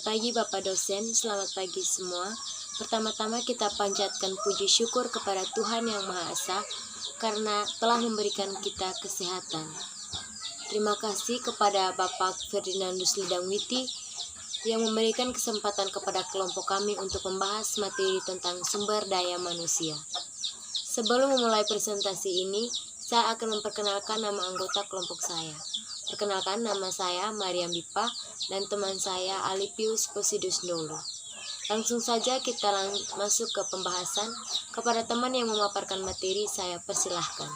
Selamat pagi Bapak dosen, selamat pagi semua. Pertama-tama kita panjatkan puji syukur kepada Tuhan Yang Maha Esa karena telah memberikan kita kesehatan. Terima kasih kepada Bapak Ferdinandus Lidangwiti yang memberikan kesempatan kepada kelompok kami untuk membahas materi tentang sumber daya manusia. Sebelum memulai presentasi ini, saya akan memperkenalkan nama anggota kelompok saya. Perkenalkan, nama saya Mariam Bipa dan teman saya Alipius Posidus Ndolo. Langsung saja kita masuk ke pembahasan. Kepada teman yang memaparkan materi, saya persilahkan.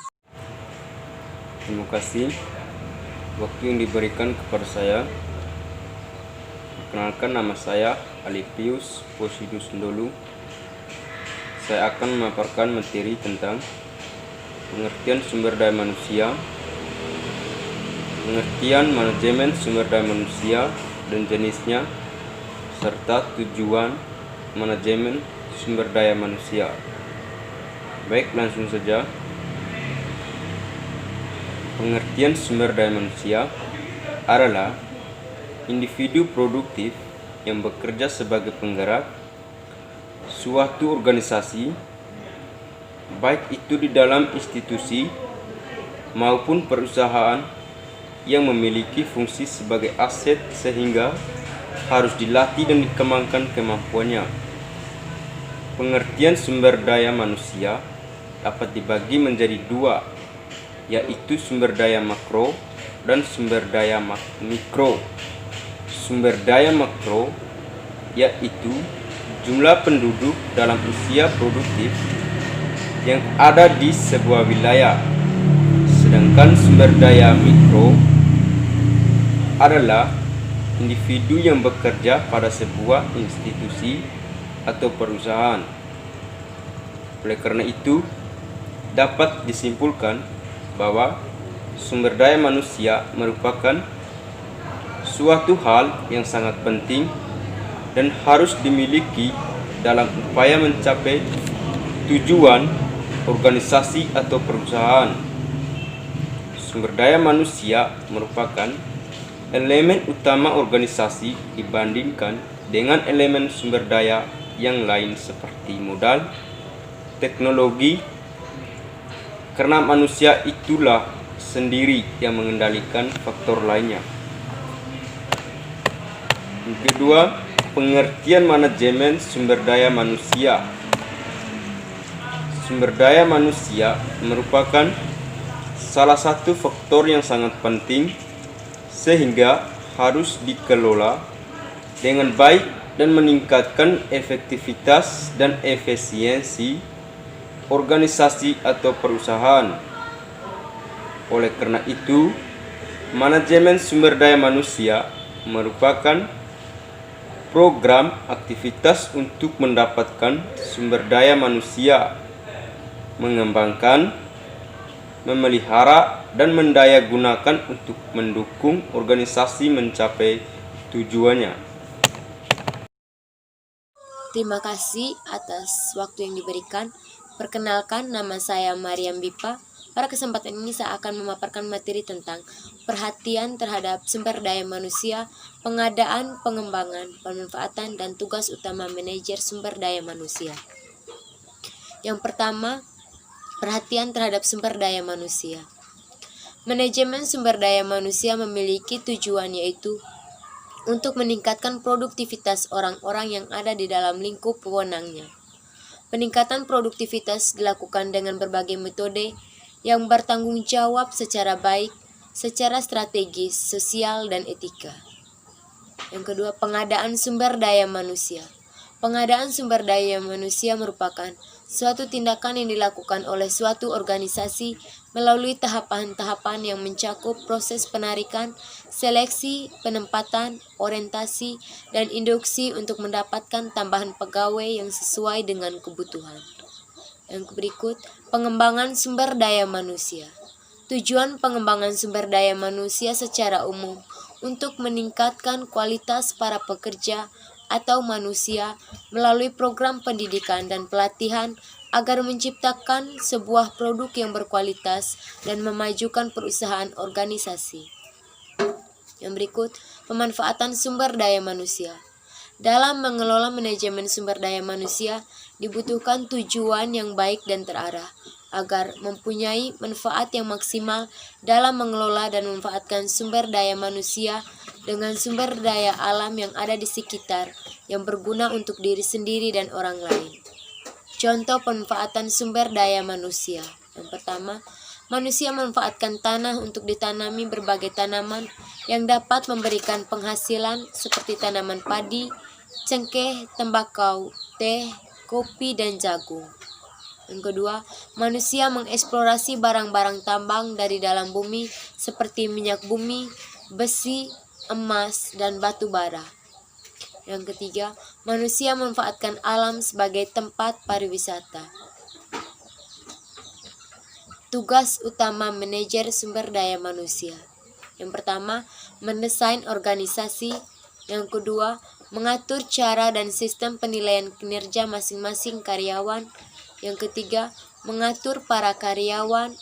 Terima kasih waktu yang diberikan kepada saya. Perkenalkan, nama saya Alipius Posidus Ndolo. Saya akan memaparkan materi tentang pengertian sumber daya manusia, pengertian manajemen sumber daya manusia dan jenisnya, serta tujuan manajemen sumber daya manusia. Baik, langsung saja. Pengertian sumber daya manusia adalah individu produktif yang bekerja sebagai penggerak suatu organisasi, baik itu di dalam institusi maupun perusahaan yang memiliki fungsi sebagai aset sehingga harus dilatih dan dikembangkan kemampuannya. Pengertian sumber daya manusia dapat dibagi menjadi dua, yaitu sumber daya makro dan sumber daya mikro. Sumber daya makro yaitu jumlah penduduk dalam usia produktif yang ada di sebuah wilayah, sedangkan sumber daya mikro adalah individu yang bekerja pada sebuah institusi atau perusahaan. Oleh karena itu, dapat disimpulkan bahwa sumber daya manusia merupakan suatu hal yang sangat penting dan harus dimiliki dalam upaya mencapai tujuan organisasi atau perusahaan. Sumber daya manusia merupakan elemen utama organisasi dibandingkan dengan elemen sumber daya yang lain seperti modal, teknologi, karena manusia itulah sendiri yang mengendalikan faktor lainnya. Yang kedua, pengertian manajemen sumber daya manusia. Sumber daya manusia merupakan salah satu faktor yang sangat penting sehingga harus dikelola dengan baik dan meningkatkan efektivitas dan efisiensi organisasi atau perusahaan. Oleh karena itu, manajemen sumber daya manusia merupakan program aktivitas untuk mendapatkan sumber daya manusia, mengembangkan, memelihara, dan mendayagunakan untuk mendukung organisasi mencapai tujuannya. Terima kasih atas waktu yang diberikan. Perkenalkan, nama saya Mariam Bipa. Pada kesempatan ini saya akan memaparkan materi tentang perhatian terhadap sumber daya manusia, pengadaan, pengembangan, pemanfaatan, dan tugas utama manajer sumber daya manusia. Yang pertama, perhatian terhadap sumber daya manusia. Manajemen sumber daya manusia memiliki tujuan, yaitu untuk meningkatkan produktivitas orang-orang yang ada di dalam lingkup wewenangnya. Peningkatan produktivitas dilakukan dengan berbagai metode yang bertanggung jawab secara baik, secara strategis, sosial, dan etika. Yang kedua, pengadaan sumber daya manusia. Pengadaan sumber daya manusia merupakan suatu tindakan yang dilakukan oleh suatu organisasi melalui tahapan-tahapan yang mencakup proses penarikan, seleksi, penempatan, orientasi, dan induksi untuk mendapatkan tambahan pegawai yang sesuai dengan kebutuhan. Yang berikut, pengembangan sumber daya manusia. Tujuan pengembangan sumber daya manusia secara umum untuk meningkatkan kualitas para pekerja atau manusia melalui program pendidikan dan pelatihan agar menciptakan sebuah produk yang berkualitas dan memajukan perusahaan organisasi. Yang berikut, pemanfaatan sumber daya manusia. Dalam mengelola manajemen sumber daya manusia, dibutuhkan tujuan yang baik dan terarah, agar mempunyai manfaat yang maksimal dalam mengelola dan memanfaatkan sumber daya manusia dengan sumber daya alam yang ada di sekitar, yang berguna untuk diri sendiri dan orang lain. Contoh pemanfaatan sumber daya manusia. Yang pertama, manusia memanfaatkan tanah untuk ditanami berbagai tanaman yang dapat memberikan penghasilan seperti tanaman padi, cengkeh, tembakau, teh, kopi, dan jagung. Yang kedua, manusia mengeksplorasi barang-barang tambang dari dalam bumi seperti minyak bumi, besi, emas, dan batu bara. Yang ketiga, manusia memanfaatkan alam sebagai tempat pariwisata. Tugas utama manajer sumber daya manusia. Yang pertama, mendesain organisasi. Yang kedua, mengatur cara dan sistem penilaian kinerja masing-masing karyawan. Yang ketiga, mengatur para karyawan.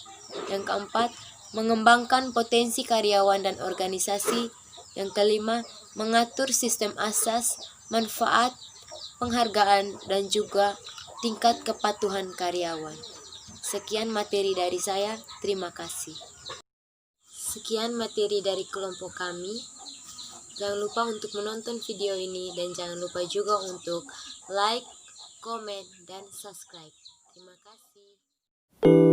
Yang keempat, mengembangkan potensi karyawan dan organisasi. Yang kelima, mengatur sistem asas, manfaat, penghargaan, dan juga tingkat kepatuhan karyawan. Sekian materi dari saya, terima kasih. Sekian materi dari kelompok kami. Jangan lupa untuk menonton video ini dan jangan lupa juga untuk like, komen, dan subscribe. Terima kasih.